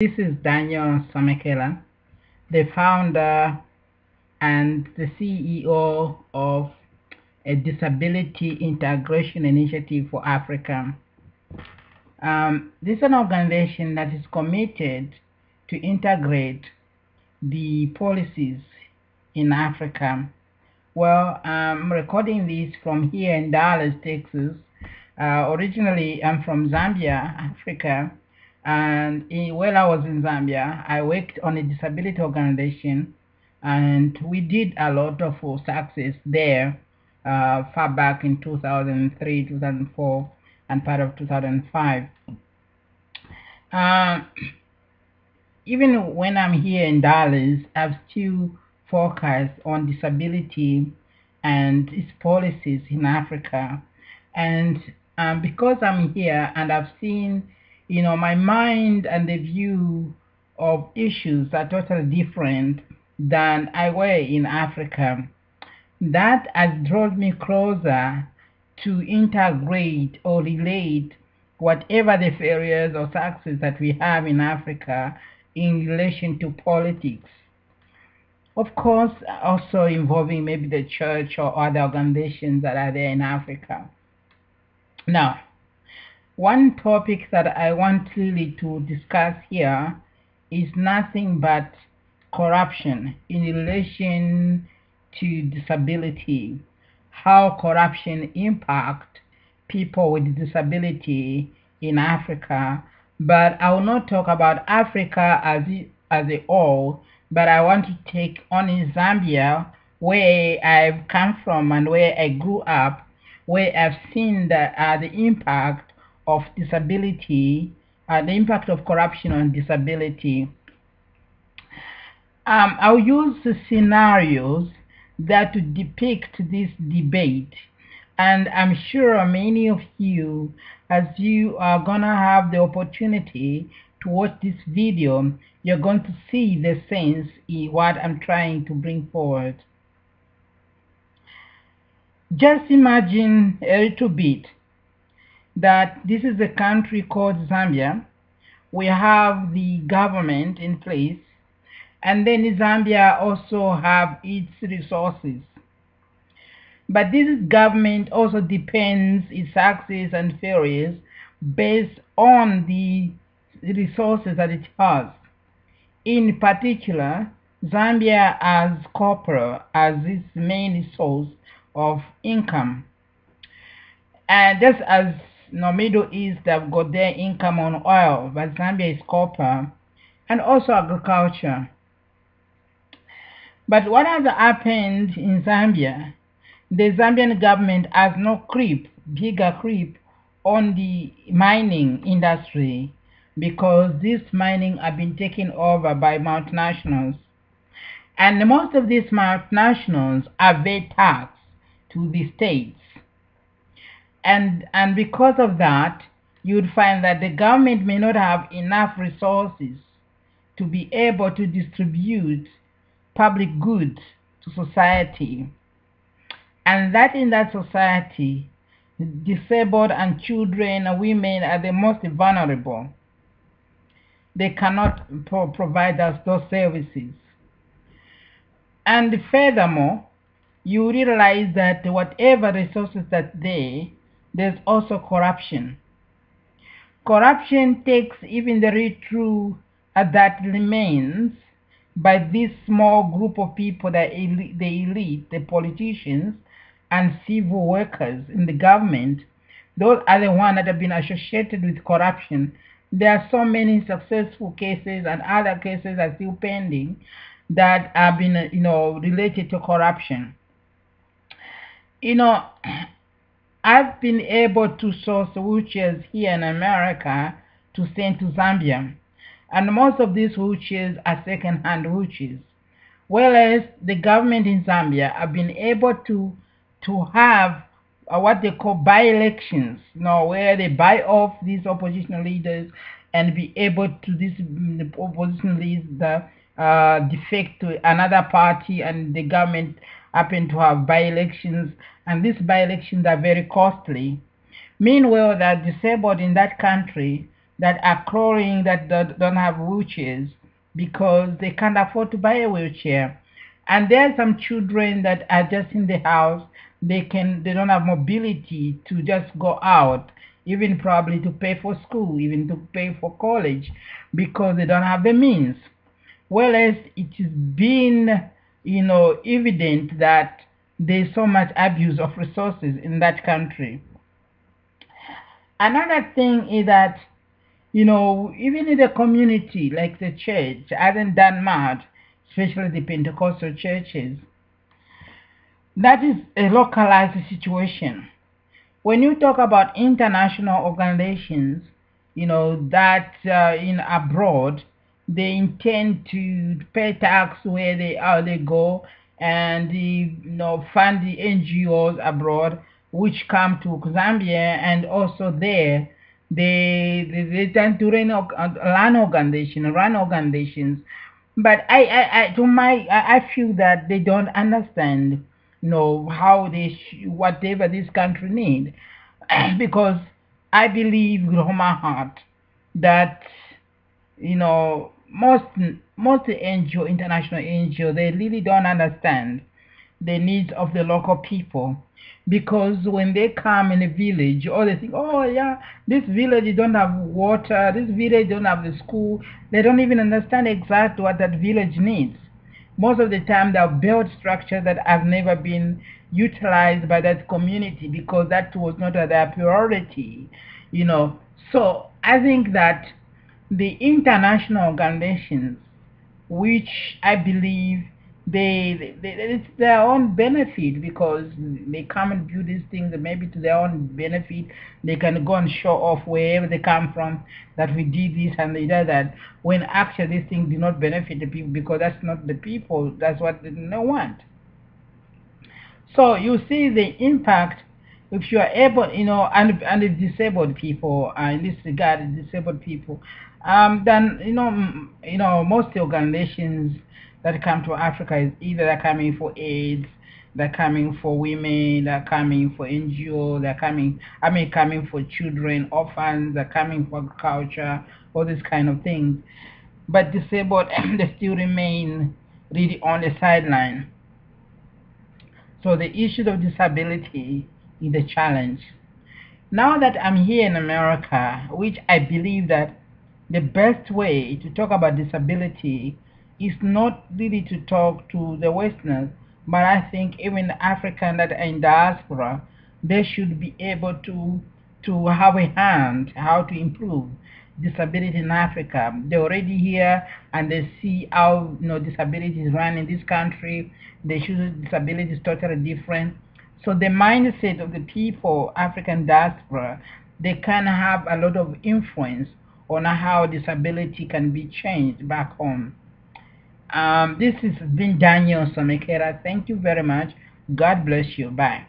This is Daniel Samekela, the founder and the CEO of a Disability Integration Initiative for Africa. This is an organization that is committed to integrate the policies in Africa. Well, I'm recording this from here in Dallas, Texas. Originally, I'm from Zambia, Africa. And while I was in Zambia, I worked on a disability organization, and we did a lot of success there far back in 2003, 2004, and part of 2005. Even when I'm here in Dallas, I've still focused on disability and its policies in Africa. And because I'm here and I've seen, my mind and the view of issues are totally different than I were in Africa. That has drawn me closer to integrate or relate whatever the failures or success that we have in Africa in relation to politics. Of course, also involving maybe the church or other organizations that are there in Africa. Now, one topic that I want really to discuss here is nothing but corruption in relation to disability, how corruption impacts people with disability in Africa. But I will not talk about Africa as a whole, but I want to take only Zambia, where I've come from and where I grew up, where I've seen the impact of disability, the impact of corruption on disability. I'll use scenarios that to depict this debate, and I'm sure many of you, as you are gonna have the opportunity to watch this video, you're going to see the sense in what I'm trying to bring forward. Just imagine a little bit that this is a country called Zambia. We have the government in place, and then Zambia also have its resources. But this government also depends its success and failures based on the resources that it has. In particular, Zambia has copper as its main source of income. And just as Middle East have got their income on oil, but Zambia is copper and also agriculture. But what has happened in Zambia? The Zambian government has no bigger creep on the mining industry, because this mining have been taken over by multinationals. And most of these multinationals are very taxed to the states. And because of that, you would find that the government may not have enough resources to be able to distribute public goods to society. And that in that society, disabled and children and women are the most vulnerable. They cannot provide us those services. And furthermore, you realize that whatever resources that there's also corruption. Corruption takes even the real truth that remains by this small group of people, the elite, the politicians, and civil workers in the government. Those are the ones that have been associated with corruption. There are so many successful cases, and other cases are still pending that have been, related to corruption. I've been able to source wheelchairs here in America to send to Zambia, and most of these wheelchairs are second-hand wheelchairs. Whereas the government in Zambia have been able to have what they call by-elections, where they buy off these opposition leaders and be able to these opposition leaders defect to another party, and the government happen to have by-elections, and these by-elections are very costly. Meanwhile, the disabled in that country that are crawling that don't have wheelchairs because they can't afford to buy a wheelchair. And there are some children that are just in the house. They don't have mobility to just go out, even probably to pay for school, even to pay for college, because they don't have the means. Whereas it is been, evident that there's so much abuse of resources in that country. Another thing is that, even in the community, like the church, hasn't done much, especially the Pentecostal churches. That is a localized situation. When you talk about international organizations, that in abroad, they intend to pay tax where they go, and fund the NGOs abroad which come to Zambia, and also there they tend to run organizations. But I feel that they don't understand, how whatever this country need, because I believe with all my heart that, most NGO, international NGO, they really don't understand the needs of the local people, because when they come in a village, or they think, oh yeah, this village don't have water, this village don't have the school. They don't even understand exactly what that village needs. Most of the time they'll build structures that have never been utilized by that community because that was not their priority, you know. So I think that the international organizations, which I believe it's their own benefit, because they come and do these things maybe to their own benefit. They can go and show off wherever they come from that we did this and they did that, when actually these things do not benefit the people, because that's not the people, that's what they don't want. So you see the impact if you are able, and if disabled people, in this regard, disabled people, then most organizations that come to Africa is either they're coming for AIDS, they're coming for women, they're coming for NGO, coming for children, orphans, they're coming for agriculture, all these kind of things. But disabled, they still remain really on the sideline. So the issue of disability is a challenge. Now that I'm here in America, which I believe that the best way to talk about disability is not really to talk to the Westerners, but I think even African that are in diaspora, they should be able to have a hand how to improve disability in Africa. They're already here and they see how disability is run in this country. They show disability is totally different. So the mindset of the people, African diaspora, they can have a lot of influence on how disability can be changed back home. This has been Daniel Somekera. Thank you very much. God bless you. Bye.